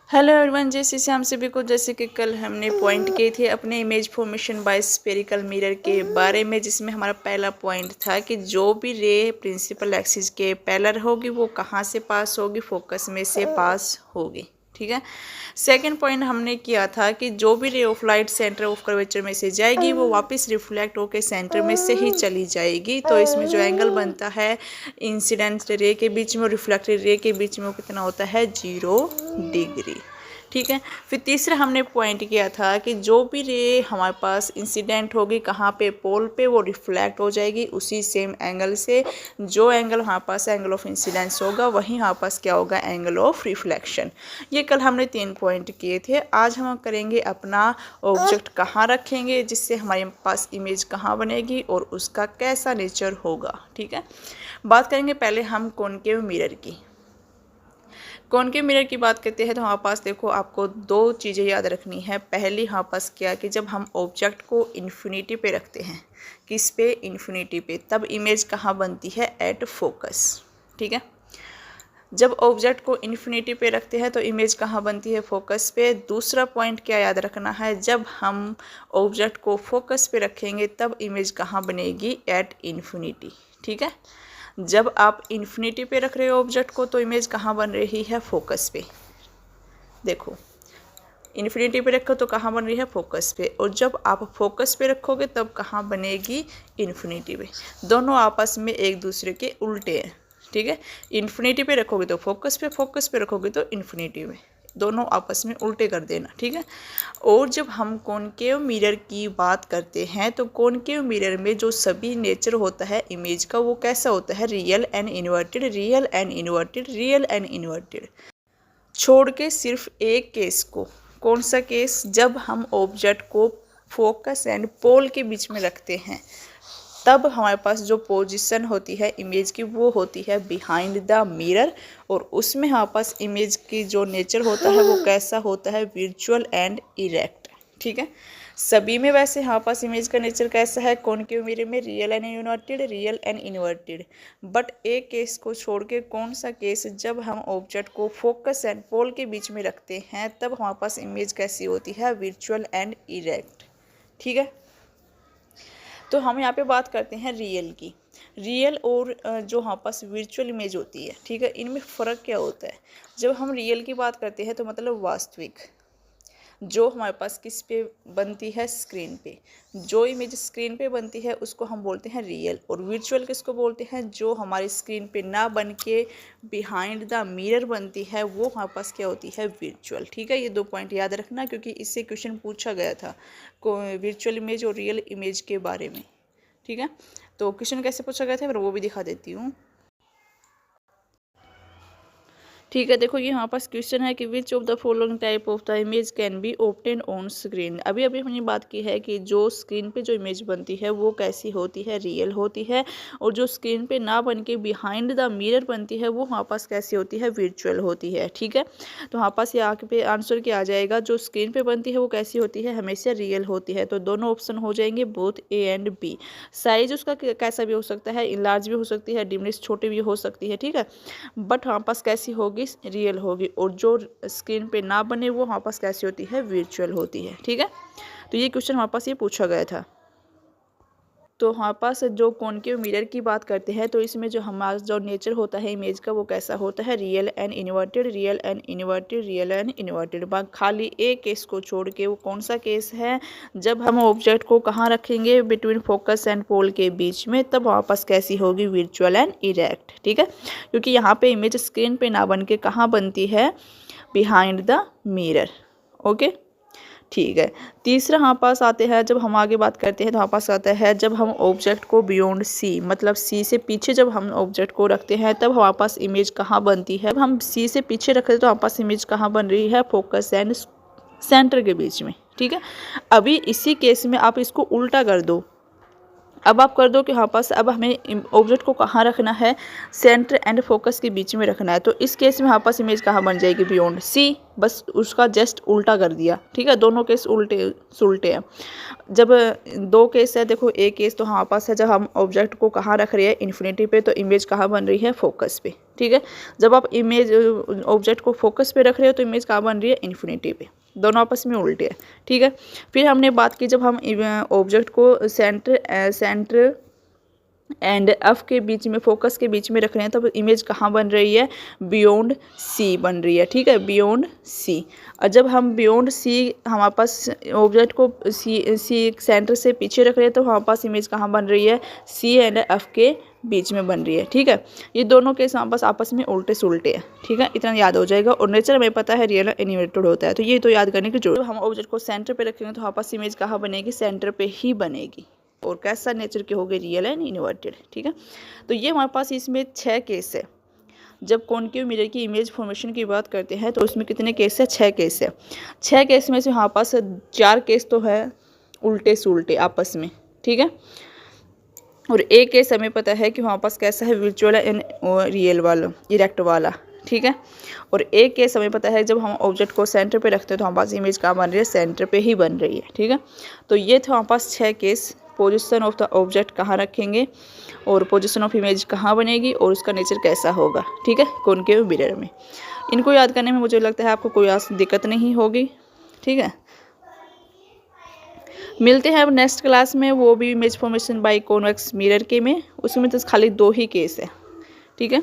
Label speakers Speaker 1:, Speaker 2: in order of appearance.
Speaker 1: Hello everyone, जैसे हम सभी को जैसे कि कल हमने पॉइंट किए थे अपने image formation by spherical mirror के बारे में, जिसमें हमारा पहला पॉइंट था कि जो भी रे प्रिंसिपल एक्सिस के पैरेलल होगी वो कहाँ से पास होगी, फोकस में से पास होगी। ठीक है। सेकंड पॉइंट हमने किया था कि जो भी ray of light centre of curvature में से जाएगी वो वापस रिफ्लेक्ट होकर सेंटर में से ही चली जाएगी। तो इसमें जो एंगल बनता है इंसिडेंट रे के बीच में और रिफ्लेक्टेड रे के बीच में वो कितना होता है, 0 डिग्री। ठीक है। फिर तीसरा हमने पॉइंट किया था कि जो भी रे हमारे पास इंसिडेंट होगी कहाँ पे, पोल पे, वो रिफ्लेक्ट हो जाएगी उसी सेम एंगल से। जो एंगल हमारे पास एंगल ऑफ इंसिडेंस होगा वही हमारे पास क्या होगा, एंगल ऑफ रिफ्लेक्शन। ये कल हमने 3 पॉइंट किए थे। आज हम करेंगे अपना ऑब्जेक्ट कहाँ रखेंगे, जिससे हमारे पास इमेज कहाँ बनेगी और उसका कैसा नेचर होगा। ठीक है। बात करेंगे पहले हम कॉनकेव मिरर की। कॉनकेव मिरर की बात करते हैं तो हमारे पास देखो आपको 2 चीज़ें याद रखनी है। पहली हमारे पास क्या कि जब हम ऑब्जेक्ट को इन्फिनिटी पे रखते हैं, किस पे, इन्फिनिटी पे, तब इमेज कहाँ बनती है, एट फोकस। ठीक है। जब ऑब्जेक्ट को इन्फिनिटी पे रखते हैं तो इमेज कहाँ बनती है, फोकस पे। दूसरा पॉइंट क्या याद रखना है, जब हम ऑब्जेक्ट को फोकस पे रखेंगे तब इमेज कहाँ बनेगी, एट इन्फिनिटी। ठीक है। जब आप इन्फिनिटी पे रख रहे हो ऑब्जेक्ट को तो इमेज कहाँ बन रही है, फोकस पे। देखो इन्फिनिटी पे रखो तो कहाँ बन रही है, फोकस पे, और जब आप फोकस पे रखोगे तब कहाँ बनेगी, इन्फिनिटी पे। दोनों आपस में एक दूसरे के उल्टे हैं। ठीक है। इन्फिनिटी पे रखोगे तो फोकस पे रखोगे तो इन्फिनिटी पे, दोनों आपस में उल्टे कर देना। ठीक है। और जब हम कॉनकेव मिरर की बात करते हैं तो कॉनकेव मिरर में जो सभी नेचर होता है इमेज का वो कैसा होता है, real and inverted, real and inverted, real and inverted, छोड़ के सिर्फ एक केस को। कौन सा केस, जब हम ऑब्जेक्ट को फोकस एंड पोल के बीच में रखते हैं तब हमारे पास जो पोजीशन होती है इमेज की वो होती है बिहाइंड द मिरर, और उसमें हमारे पास इमेज की जो नेचर होता है वो कैसा होता है, विर्चुअल एंड इरेक्ट। ठीक है। सभी में वैसे हमारे पास इमेज का नेचर कैसा है, कॉनकेव मिरर में real and inverted, real and inverted, but एक केस को छोड़ के, कौन सा केस, जब हम ऑब्जेक्ट को फोकस एंड पोल के बीच में रखते हैं तब हमारे पास इमेज कैसी होती है, विर्चुअल एंड इरेक्ट। ठीक है। तो हम यहाँ पे बात करते हैं रियल की। रियल और जो हमारे पास वर्चुअल इमेज होती है, ठीक है, इनमें फ़र्क क्या होता है। जब हम रियल की बात करते हैं तो मतलब वास्तविक, जो हमारे पास किस पे बनती है, स्क्रीन पे। जो इमेज स्क्रीन पे बनती है उसको हम बोलते हैं रियल, और वर्चुअल किसको बोलते हैं, जो हमारी स्क्रीन पे ना बन के बिहाइंड द मिरर बनती है वो हमारे पास क्या होती है, वर्चुअल। ठीक है। ये 2 पॉइंट याद रखना क्योंकि इससे क्वेश्चन पूछा गया था वर्चुअल इमेज और रियल इमेज के बारे में। ठीक है। तो क्वेश्चन कैसे पूछा गया था फिर वो भी दिखा देती हूँ। ठीक है। देखो ये हमारे पास क्वेश्चन है कि which of the following type of the image can be obtain on screen. अभी अभी हमने बात की है कि जो स्क्रीन पे जो इमेज बनती है वो कैसी होती है, रियल होती है, और जो स्क्रीन पे ना बन के बिहाइंड द मिरर बनती है वो हमारे पास कैसी होती है, वर्चुअल होती है। ठीक है। तो हमारे पास ये आगे पे आंसर क्या आ जाएगा, जो स्क्रीन पे बनती है वो कैसी होती है, हमेशा रियल होती है। तो दोनों ऑप्शन हो जाएंगे, both A and B. Size उसका कैसा भी हो सकता है, इनलार्ज भी हो सकती है, डिमिनिश छोटी भी हो सकती है। ठीक है। बट हमारे पास कैसी होगी, रियल होगी, और जो स्क्रीन पे ना बने वो हमारे पास कैसी होती है, वर्चुअल होती है। ठीक है। तो ये क्वेश्चन हमारे पास ये पूछा गया था। तो हमारे पास जो कॉनकेव मिरर की बात करते हैं तो इसमें जो हमारा जो नेचर होता है इमेज का वो कैसा होता है, real and inverted, real and inverted, real and inverted. खाली एक केस को छोड़ के, वो कौन सा केस है, जब हम ऑब्जेक्ट को कहाँ रखेंगे, बिटवीन फोकस एंड पोल के बीच में, तब हमारे पास कैसी होगी, वर्चुअल एंड इरेक्ट। ठीक है। क्योंकि यहाँ पे इमेज स्क्रीन पे ना बन के कहाँ बनती है, बिहाइंड द मिरर। ओके। ठीक है। तीसरा हमारे पास आते हैं, जब हम आगे बात करते हैं तो हमारे पास आता है जब हम ऑब्जेक्ट को बियॉन्ड सी, मतलब सी से पीछे जब हम ऑब्जेक्ट को रखते हैं तब हमारे पास इमेज कहाँ बनती है। हम सी से पीछे रखते हैं तो हमारे पास इमेज कहाँ बन रही है, फोकस एंड सेंटर के बीच में। ठीक है। अभी इसी केस में आप इसको उल्टा कर दो, अब आप कर दो कि हाँ पास अब हमें ऑब्जेक्ट को कहाँ रखना है, सेंटर एंड फोकस के बीच में रखना है। तो इस केस में हाँ पास इमेज कहाँ बन जाएगी, बियॉन्ड सी, बस उसका जस्ट उल्टा कर दिया। ठीक है, दोनों केस उल्टे सुलटे हैं। जब दो केस है, देखो एक केस तो हाँ पास है जब हम ऑब्जेक्ट को कहाँ रख रहे हैं, इन्फिनिटी पे, तो इमेज कहाँ बन रही है, फोकस पे। ठीक है, जब आप इमेज ऑब्जेक्ट को फोकस पे रख रहे हो तो इमेज कहाँ बन रही है, इन्फिनिटी पे। दोनों आपस में उल्टे हैं। ठीक है, फिर हमने बात की जब हम ऑब्जेक्ट को सेंटर एंड एफ के बीच में, फोकस के बीच में रख रहे हैं, तब इमेज कहाँ बन रही है, बियॉन्ड सी बन रही है। ठीक है, बियॉन्ड सी। और जब हम बियॉन्ड सी हमारे पास ऑब्जेक्ट को सी सेंटर से पीछे रख रहे हैं तो हमारे पास इमेज कहाँ बन रही है, सी एंड एफ के बीच में बन रही है। ठीक है, ये दोनों केस हमारे पास आपस में उल्टे सुलटे हैं। ठीक है, इतना याद हो जाएगा। और नेचर हमें पता है रियल इन्वर्टेड होता है, तो ये तो याद करने की जरूरत। हम ऑब्जेक्ट को सेंटर पे रखेंगे तो हमारे पास इमेज कहाँ बनेगी, सेंटर पे ही बनेगी। और कैसा नेचर के हो गए, रियल एंड इन्वर्टेड। ठीक है, तो ये हमारे पास इसमें 6 केस है। जब कॉनकेव मिरर की इमेज फॉर्मेशन की बात करते हैं तो उसमें कितने केस है, 6 केस है। 6 केस में से हमारे पास 4 केस तो है उल्टे सुलटे आपस में। ठीक है, और एक केस हमें पता है कि हमारे पास कैसा है, वर्चुअल एंड रियल वाला, इरेक्ट वाला। ठीक है, और एक केस हमें पता है जब हम ऑब्जेक्ट को सेंटर पे रखते हैं तो हमारे पास इमेज कहाँ बन रही है, सेंटर पे ही बन रही है। ठीक है, तो ये थे हमारे पास 6 case. Position of the object कहाँ रखेंगे और पोजीशन ऑफ इमेज कहाँ बनेगी और उसका नेचर कैसा होगा। ठीक है, कॉनकेव मिरर में। इनको याद करने में मुझे लगता है आपको कोई दिक्कत नहीं होगी। ठीक है, मिलते हैं अब नेक्स्ट क्लास में, वो भी image formation by convex mirror के में। उसमें तो खाली 2 ही केस है। ठीक है।